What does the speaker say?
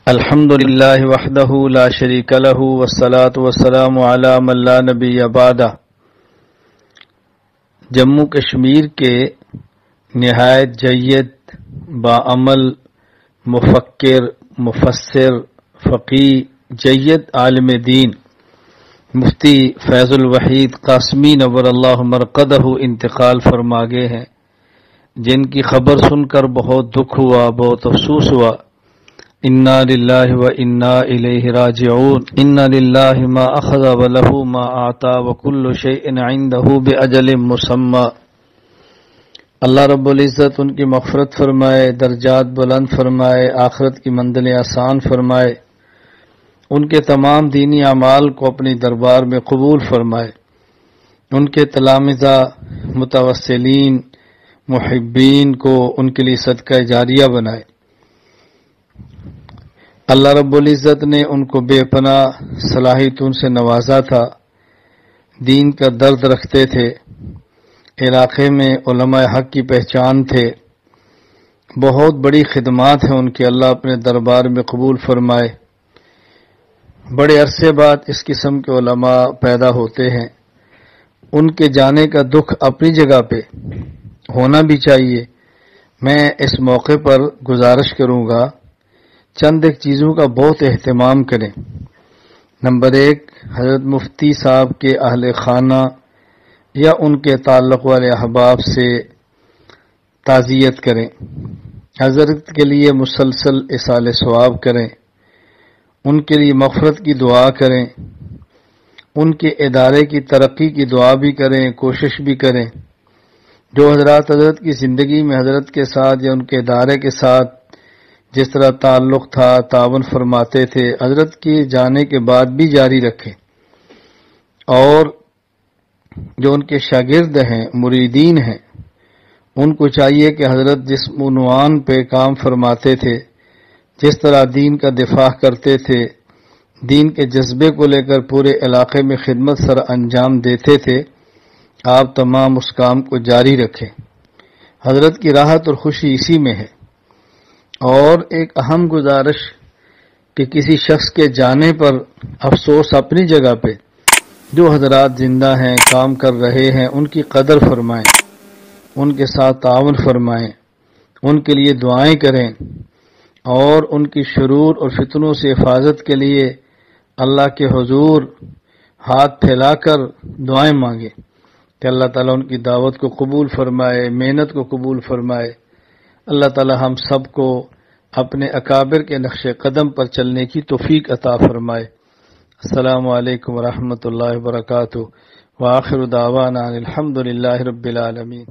الحمد للہ وحدہ لا شریک لہ والصلاة والسلام علی من لا نبی بعدہ۔ جموں کشمیر کے نہایت جید باعمل مفکر مفسر فقیہ جید عالم دین مفتی فیض الوحید قاسمی نور اللہ مرقدہ انتقال فرما گئے ہیں، جن کی خبر سن کر بہت دکھ ہوا، بہت افسوس ہوا۔ انا للہ و انا الیہ راجعون۔ ان للہ ما اخذ ولہ ما اعطى وکل شیء عنده باجل مسمى۔ اللہ رب العزت ان کی مغفرت فرمائے، درجات بلند فرمائے، آخرت کی منزلیں آسان فرمائے، ان کے تمام دینی اعمال کو اپنی دربار میں قبول فرمائے، ان کے تلامذہ متوسلین محبین کو ان کے لیے صدقہ جاریہ بنائے۔ اللہ رب العزت نے ان کو بے پناہ صلاحیتوں سے نوازا تھا، دین کا درد رکھتے تھے، علاقے میں علماء حق کی پہچان تھے، بہت بڑی خدمات ہیں ان کے، اللہ اپنے دربار میں قبول فرمائے۔ بڑے عرصے بعد اس قسم کے علماء پیدا ہوتے ہیں، ان کے جانے کا دکھ اپنی جگہ پہ ہونا بھی چاہیے۔ میں اس موقع پر گزارش کروں گا چند ایک چیزوں کا بہت اہتمام کریں۔ نمبر 1، حضرت مفتی صاحب کے اہل خانہ یا ان کے تعلق والے احباب سے تعزیت کریں، حضرت کے لیے مسلسل اصال ثواب کریں، ان کے لیے مغفرت کی دعا کریں، ان کے ادارے کی ترقی کی دعا بھی کریں، کوشش بھی کریں۔ جو حضرات حضرت کی زندگی میں حضرت کے ساتھ یا ان کے ادارے کے ساتھ جس طرح تعلق تھا، تعاون فرماتے تھے، حضرت کے جانے کے بعد بھی جاری رکھیں، اور جو ان کے شاگرد ہیں، مریدین ہیں، ان کو چاہیے کہ حضرت جس عنوان پہ کام فرماتے تھے، جس طرح دین کا دفاع کرتے تھے، دین کے جذبے کو لے کر پورے علاقے میں خدمت سر انجام دیتے تھے، آپ تمام اس کام کو جاری رکھیں۔ حضرت کی راحت اور خوشی اسی میں ہے۔ اور ایک اہم گزارش کہ کسی شخص کے جانے پر افسوس اپنی جگہ پہ، جو حضرات زندہ ہیں، کام کر رہے ہیں، ان کی قدر فرمائیں، ان کے ساتھ تعاون فرمائیں، ان کے لیے دعائیں کریں، اور ان کی شرور اور فتنوں سے حفاظت کے لیے اللہ کے حضور ہاتھ پھیلا کر دعائیں مانگیں کہ اللہ تعالیٰ ان کی دعوت کو قبول فرمائے، محنت کو قبول فرمائے۔ اللہ تعالیٰ ہم سب کو اپنے اکابر کے نقش قدم پر چلنے کی توفیق عطا فرمائے۔ السلام علیکم ورحمۃ اللہ وبرکاتہ، وآخر دعوانا الحمد للہ رب العالمین۔